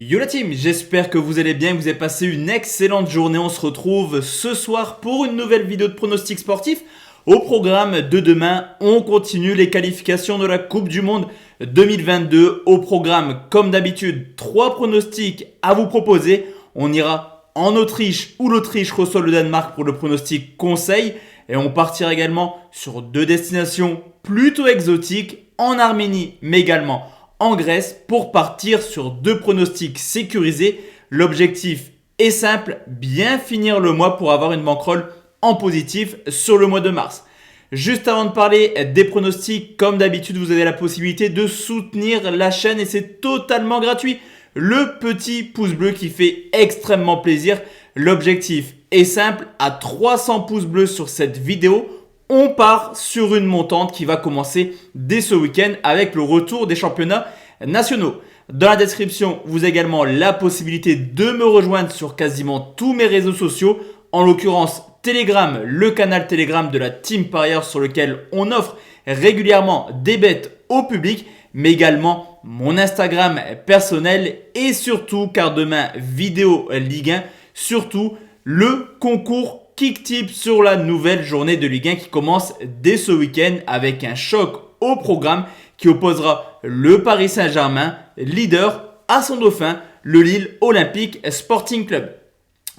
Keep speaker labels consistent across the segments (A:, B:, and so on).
A: Yo la team, j'espère que vous allez bien, que vous avez passé une excellente journée. On se retrouve ce soir pour une nouvelle vidéo de pronostics sportifs. Au programme de demain, on continue les qualifications de la Coupe du Monde 2022. Au programme, comme d'habitude, 3 pronostics à vous proposer. On ira en Autriche où l'Autriche reçoit le Danemark pour le pronostic conseil. Et on partira également sur 2 destinations plutôt exotiques, en Arménie mais également en Grèce, pour partir sur 2 pronostics sécurisés. L'objectif est simple, bien finir le mois pour avoir une bankroll en positif sur le mois de mars. Juste avant de parler des pronostics, comme d'habitude, vous avez la possibilité de soutenir la chaîne et c'est totalement gratuit. Le petit pouce bleu qui fait extrêmement plaisir. L'objectif est simple, à 300 pouces bleus sur cette vidéo, on part sur une montante qui va commencer dès ce week-end avec le retour des championnats nationaux. Dans la description, vous avez également la possibilité de me rejoindre sur quasiment tous mes réseaux sociaux, en l'occurrence Telegram, le canal Telegram de la Team Parieur sur lequel on offre régulièrement des bets au public, mais également mon Instagram personnel et surtout, car demain vidéo Ligue 1, surtout le concours Kick Tip sur la nouvelle journée de Ligue 1 qui commence dès ce week-end avec un choc au programme qui opposera le Paris Saint-Germain, leader, à son dauphin, le Lille Olympique Sporting Club.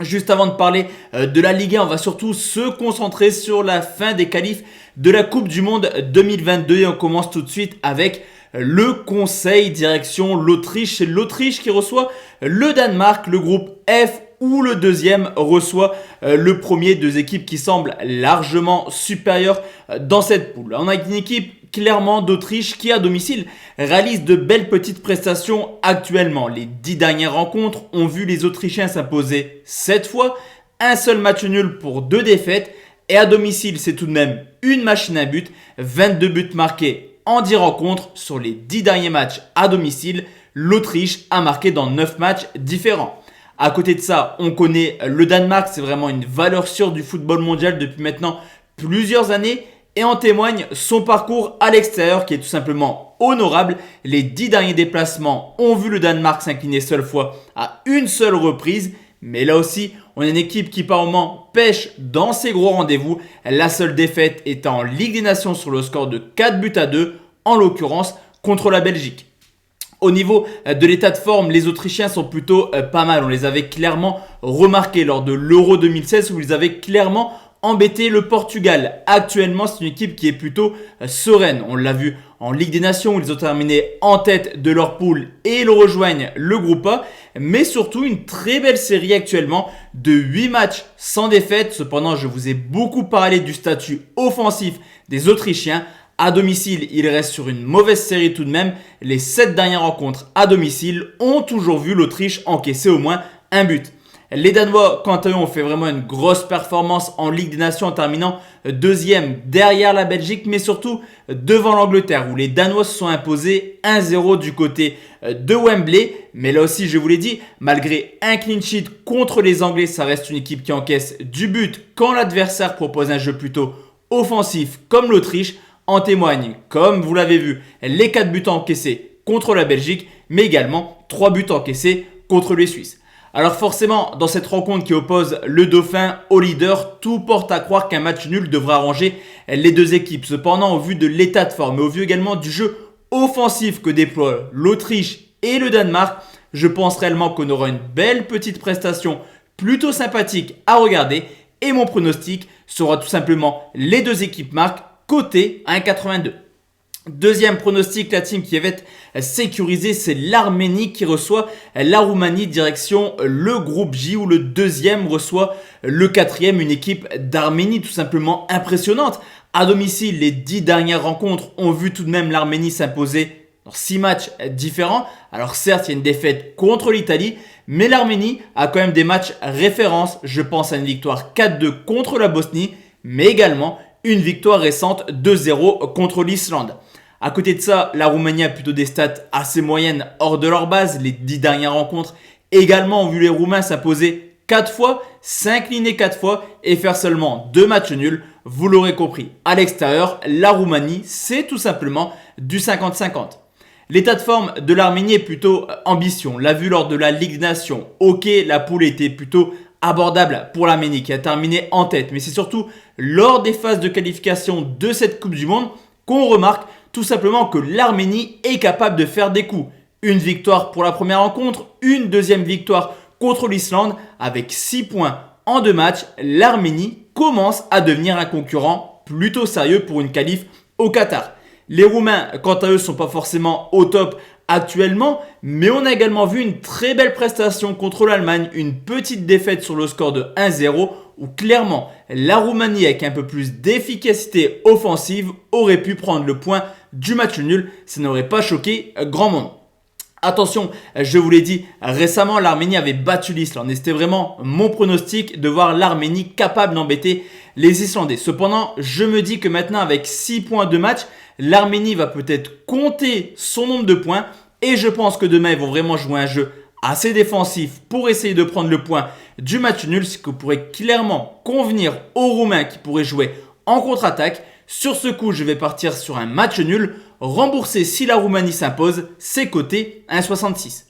A: Juste avant de parler de la Ligue 1, on va surtout se concentrer sur la fin des qualifs de la Coupe du Monde 2022 et on commence tout de suite avec le conseil direction l'Autriche. C'est l'Autriche qui reçoit le Danemark, le groupe F, où le deuxième reçoit le premier, 2 équipes qui semblent largement supérieures dans cette poule. On a une équipe clairement d'Autriche qui à domicile réalise de belles petites prestations actuellement. Les 10 dernières rencontres ont vu les Autrichiens s'imposer 7 fois, un seul match nul pour 2 défaites et à domicile c'est tout de même une machine à but, 22 buts marqués en 10 rencontres. Sur les 10 derniers matchs à domicile, l'Autriche a marqué dans 9 matchs différents. À côté de ça, on connaît le Danemark, c'est vraiment une valeur sûre du football mondial depuis maintenant plusieurs années et en témoigne son parcours à l'extérieur qui est tout simplement honorable. Les 10 derniers déplacements ont vu le Danemark s'incliner seule fois à une seule reprise, mais là aussi, on a une équipe qui par moment pêche dans ses gros rendez-vous. La seule défaite étant en Ligue des Nations sur le score de 4-2, en l'occurrence contre la Belgique. Au niveau de l'état de forme, les Autrichiens sont plutôt pas mal. On les avait clairement remarqués lors de l'Euro 2016 où ils avaient clairement embêté le Portugal. Actuellement, c'est une équipe qui est plutôt sereine. On l'a vu en Ligue des Nations où ils ont terminé en tête de leur poule et ils rejoignent le groupe A. Mais surtout une très belle série actuellement de 8 matchs sans défaite. Cependant, je vous ai beaucoup parlé du statut offensif des Autrichiens. À domicile, il reste sur une mauvaise série tout de même. Les 7 dernières rencontres à domicile ont toujours vu l'Autriche encaisser au moins un but. Les Danois, quant à eux, ont fait vraiment une grosse performance en Ligue des Nations en terminant 2e derrière la Belgique, mais surtout devant l'Angleterre où les Danois se sont imposés 1-0 du côté de Wembley. Mais là aussi, je vous l'ai dit, malgré un clean sheet contre les Anglais, ça reste une équipe qui encaisse du but quand l'adversaire propose un jeu plutôt offensif comme l'Autriche. En témoignent, comme vous l'avez vu, les 4 buts encaissés contre la Belgique, mais également 3 buts encaissés contre les Suisses. Alors forcément, dans cette rencontre qui oppose le Dauphin au leader, tout porte à croire qu'un match nul devra arranger les 2 équipes. Cependant, au vu de l'état de forme et au vu également du jeu offensif que déploient l'Autriche et le Danemark, je pense réellement qu'on aura une belle petite prestation plutôt sympathique à regarder. Et mon pronostic sera tout simplement les 2 équipes marquent côté 1,82. Deuxième pronostic, la team qui va être sécurisée, c'est l'Arménie qui reçoit la Roumanie direction le groupe J où le deuxième reçoit le 4e, une équipe d'Arménie tout simplement impressionnante. À domicile, les 10 dernières rencontres ont vu tout de même l'Arménie s'imposer dans 6 matchs différents. Alors certes, il y a une défaite contre l'Italie, mais l'Arménie a quand même des matchs références. Je pense à une victoire 4-2 contre la Bosnie, mais également une victoire récente 2-0 contre l'Islande. À côté de ça, la Roumanie a plutôt des stats assez moyennes hors de leur base. Les 10 dernières rencontres également ont vu les Roumains s'imposer 4 fois, s'incliner 4 fois et faire seulement 2 matchs nuls. Vous l'aurez compris, à l'extérieur, la Roumanie, c'est tout simplement du 50-50. L'état de forme de l'Arménie est plutôt ambition. On l'a vu lors de la Ligue des Nations. Ok, la poule était plutôt abordable pour l'Arménie qui a terminé en tête. Mais c'est surtout lors des phases de qualification de cette Coupe du Monde qu'on remarque tout simplement que l'Arménie est capable de faire des coups. Une victoire pour la première rencontre, une deuxième victoire contre l'Islande avec 6 points en 2 matchs. L'Arménie commence à devenir un concurrent plutôt sérieux pour une qualif au Qatar. Les Roumains, quant à eux, ne sont pas forcément au top actuellement, mais on a également vu une très belle prestation contre l'Allemagne, une petite défaite sur le score de 1-0, où clairement la Roumanie, avec un peu plus d'efficacité offensive, aurait pu prendre le point du match nul. Ça n'aurait pas choqué grand monde. Attention, je vous l'ai dit, récemment l'Arménie avait battu l'Islande et c'était vraiment mon pronostic de voir l'Arménie capable d'embêter les Islandais. Cependant, je me dis que maintenant avec 6 points de match, l'Arménie va peut-être compter son nombre de points et je pense que demain ils vont vraiment jouer un jeu assez défensif pour essayer de prendre le point du match nul, ce qui pourrait clairement convenir aux Roumains qui pourraient jouer en contre-attaque. Sur ce coup, je vais partir sur un match nul, remboursé si la Roumanie s'impose, c'est coté 1,66.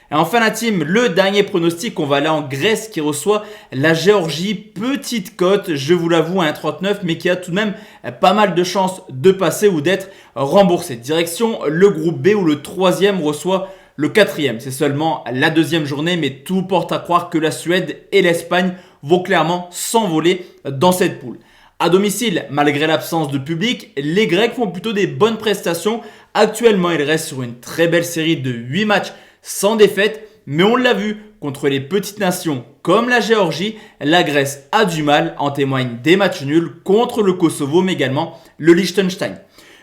A: Et enfin la team, le dernier pronostic, on va aller en Grèce qui reçoit la Géorgie, petite cote, je vous l'avoue, à 1,39, mais qui a tout de même pas mal de chances de passer ou d'être remboursé. Direction le groupe B où le 3e reçoit le 4e. C'est seulement la 2e journée, mais tout porte à croire que la Suède et l'Espagne vont clairement s'envoler dans cette poule. À domicile, malgré l'absence de public, les Grecs font plutôt des bonnes prestations. Actuellement, ils restent sur une très belle série de 8 matchs sans défaite. Mais on l'a vu, contre les petites nations comme la Géorgie, la Grèce a du mal. En témoignent des matchs nuls contre le Kosovo, mais également le Liechtenstein.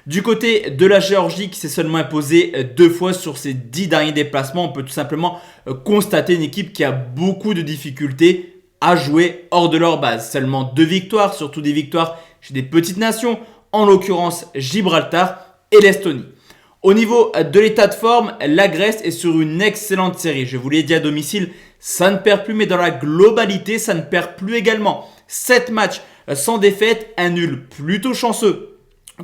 A: Du côté de la Géorgie qui s'est seulement imposée 2 fois sur ses 10 derniers déplacements, on peut tout simplement constater une équipe qui a beaucoup de difficultés à jouer hors de leur base. Seulement 2 victoires, surtout des victoires chez des petites nations, en l'occurrence Gibraltar et l'Estonie. Au niveau de l'état de forme, la Grèce est sur une excellente série. Je vous l'ai dit à domicile, ça ne perd plus, mais dans la globalité, ça ne perd plus également. 7 matchs sans défaite, un nul plutôt chanceux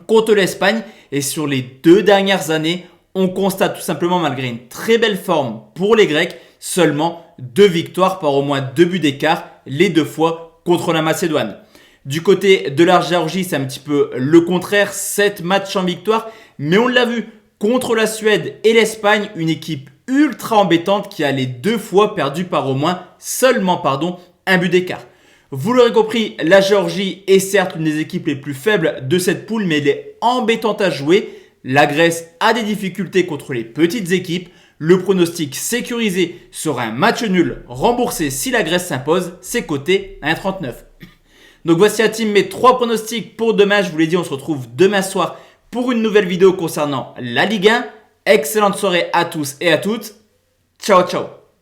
A: contre l'Espagne. Et sur les 2 dernières années, on constate tout simplement, malgré une très belle forme pour les Grecs, seulement 2 victoires par au moins 2 buts d'écart, les 2 fois contre la Macédoine. Du côté de la Géorgie, c'est un petit peu le contraire, 7 matchs en victoire, mais on l'a vu contre la Suède et l'Espagne, une équipe ultra embêtante qui a les 2 fois perdu par au moins seulement un but d'écart. Vous l'aurez compris, la Géorgie est certes l'une des équipes les plus faibles de cette poule, mais elle est embêtante à jouer. La Grèce a des difficultés contre les petites équipes. Le pronostic sécurisé sera un match nul remboursé si la Grèce s'impose, c'est coté à 1,39. Donc voici la team, mes 3 pronostics pour demain. Je vous l'ai dit, on se retrouve demain soir pour une nouvelle vidéo concernant la Ligue 1. Excellente soirée à tous et à toutes. Ciao ciao.